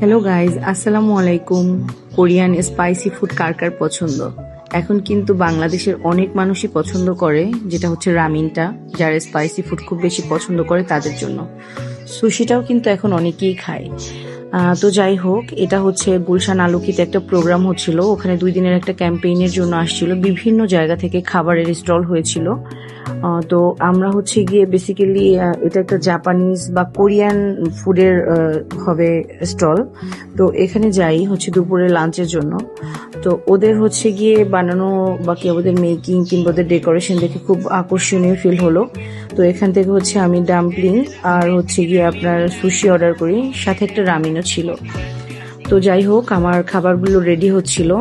Hello guys, আসসালামু আলাইকুম। Korean spicy food কার কার পছন্দ? এখন কিন্তু বাংলাদেশের অনেক মানুষই পছন্দ করে, যেটা হচ্ছে রামিনটা। যারা স্পাইসি ফুড খুব বেশি পছন্দ করে তাদের জন্য। সুশিটাও কিন্তু এখন অনেকেই খায়। তো যাই হোক, এটা হচ্ছে গুলশান আলোকিত একটা প্রোগ্রাম হচ্ছিল। ওখানে 2 দিনের একটা ক্যাম্পেইনের জন্য আসছিল, বিভিন্ন জায়গা থেকে খাবারের স্টল হয়েছিল। তো আমরা হচ্ছে গিয়ে বেসিক্যালি এটা একটা জাপানিজ বা কোরিয়ান ফুডের হবে স্টল। তো এখানে যাই হচ্ছে দুপুরে লাঞ্চের জন্য। তো ওদের হচ্ছে গিয়ে বানানো বা কি ওদের মেকিং কিংবা ওদের ডেকোরেশন দেখে খুব আকর্ষণীয় ফিল হলো। তো এখান থেকে হচ্ছে আমি ডাম্পলিং আর হচ্ছে গিয়ে আপনার সুশি অর্ডার করি, সাথে একটা রামিনও ছিল। তো যাই হোক, আমার খাবারগুলো রেডি হচ্ছিল।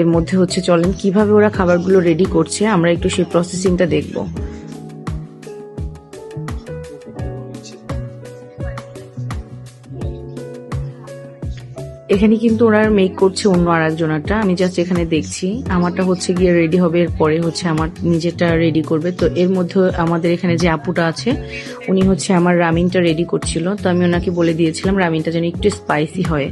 এর মধ্যে হচ্ছে চলেন কিভাবে ওরা খাবারগুলো রেডি করছে আমরা একটু সেই প্রসেসিংটা দেখবো। এখানে কিন্তু ওরা মেক করছে অন্য আর একজনেরটা, আমি জাস্ট এখানে দেখছি। আমারটা হচ্ছে গিয়ে রেডি হবে, এরপরে হচ্ছে আমার নিজেরটা রেডি করবে। তো এর মধ্যে আমাদের এখানে যে আপুটা আছে উনি হচ্ছে আমার রামিনটা রেডি করছিল। তো আমি ওনাকে বলে দিয়েছিলাম রামিনটা যেন একটু স্পাইসি হয়।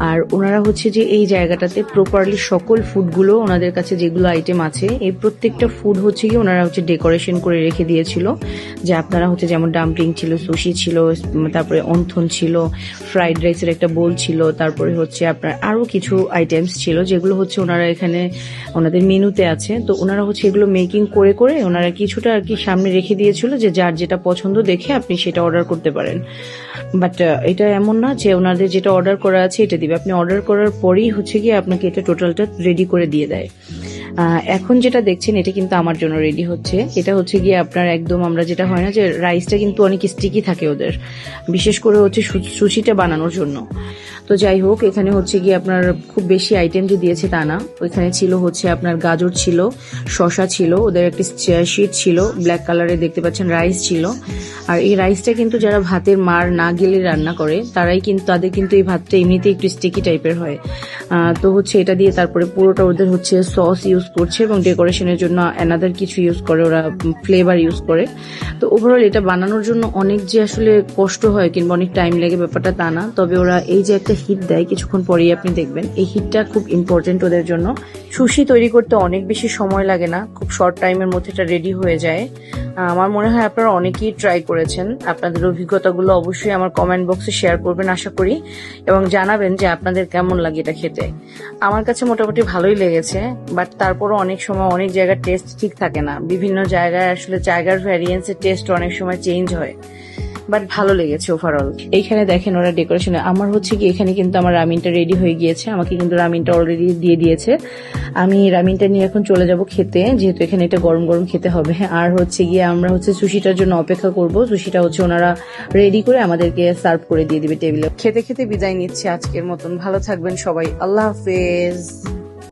আর ওনারা হচ্ছে যে এই জায়গাটাতে প্রপারলি সকল ফুডগুলো ওনাদের কাছে যেগুলো আইটেম আছে এই প্রত্যেকটা ফুড হচ্ছে গিয়ে ওনারা হচ্ছে ডেকোরেশন করে রেখে দিয়েছিল। যে আপনারা হচ্ছে যেমন ডাম্পলিং ছিল, সুশি ছিল, তারপরে অন্থন ছিল, ফ্রাইড রাইসের একটা বোল ছিল, তারপরে হচ্ছে আপনার আরো কিছু আইটেমস ছিল যেগুলো হচ্ছে ওনারা এখানে ওনাদের মেনুতে আছে। তো ওনারা হচ্ছে এগুলো মেকিং করে করে ওনারা কিছুটা আর কি সামনে রেখে দিয়েছিল যে যার যেটা পছন্দ দেখে আপনি সেটা অর্ডার করতে পারেন। বাট এটা এমন না যে ওনাদের যেটা অর্ডার করা আছে এটা দিবে, আপনি অর্ডার করার পরেই হচ্ছে গিয়ে আপনাকে এটা টোটালটা রেডি করে দিয়ে দেয়। এখন যেটা দেখছেন এটা কিন্তু আমার জন্য রেডি হচ্ছে। এটা হচ্ছে গিয়ে আপনার একদম আমরা যেটা হয় না যে রাইসটা কিন্তু অনেক স্টিকি থাকে ওদের, বিশেষ করে হচ্ছে সুশিটা বানানোর জন্য। তো যাই হোক, এখানে হচ্ছে গিয়ে আপনার খুব বেশি আইটেম যে দিয়েছে তা না। ওইখানে ছিল হচ্ছে আপনার গাজর ছিল, শশা ছিল, ওদের একটা শিট ছিল ব্ল্যাক কালারে দেখতে পাচ্ছেন, রাইস ছিল। আর এই রাইসটা কিন্তু যারা ভাতের মার না গেলে রান্না করে তারাই কিন্তু তাদের কিন্তু এই ভাতটা এমনিতেই একটু স্টিকি টাইপের হয়। তো হচ্ছে এটা দিয়ে তারপরে পুরোটা ওদের হচ্ছে সস ইউজ করছে এবং ডেকোরেশনের জন্য অ্যানাদার কিছু ইউজ করে, ওরা ফ্লেভার ইউজ করে। তো ওভারঅল এটা বানানোর জন্য অনেক যে আসলে কষ্ট হয় কিংবা অনেক টাইম লাগে ব্যাপারটা তা না। তবে ওরা এই যে একটা হিট দেয় কিছুক্ষণ পরেই আপনি দেখবেন, এই হিটটা খুব ইম্পর্টেন্ট ওদের জন্য। সুশি তৈরি করতে অনেক বেশি সময় লাগে না, খুব শর্ট টাইমের মধ্যে এটা রেডি হয়ে যায়। আমার মনে হয় আপনারা অনেকেই ট্রাই করেছেন। আপনাদের অভিজ্ঞতাগুলো অবশ্যই আমার কমেন্ট বক্সে শেয়ার করবেন আশা করি, এবং জানাবেন যে আপনাদের কেমন লাগে এটা খেতে। আমার কাছে মোটামুটি ভালোই লেগেছে, বাট তারপরও অনেক সময় অনেক জায়গার টেস্ট ঠিক থাকে না। বিভিন্ন জায়গায় আসলে জায়গার ভ্যারিয়েন্সের টেস্ট অনেক সময় চেঞ্জ হয়, বাট ভালো লেগেছে ওভারঅল। এইখানে দেখেন ওরা ডেকোরেশনে, আমার হচ্ছে কি এখানে কিন্তু আমার রামিনটা রেডি হয়ে গিয়েছে, আমাকে কিন্তু রামিনটা অলরেডি দিয়ে দিয়েছে। আমি রামিনটা নিয়ে এখন চলে যাব খেতে, যেহেতু এখানে এটা গরম গরম খেতে হবে। আর হচ্ছে গিয়ে আমরা হচ্ছে সুশিটার জন্য অপেক্ষা করব। সুশিটা হচ্ছে ওনারা রেডি করে আমাদেরকে সার্ভ করে দিয়ে দিবে টেবিলে। খেতে খেতে বিদায় নিচ্ছে আজকের মতন। ভালো থাকবেন সবাই, আল্লাহ হাফেজ।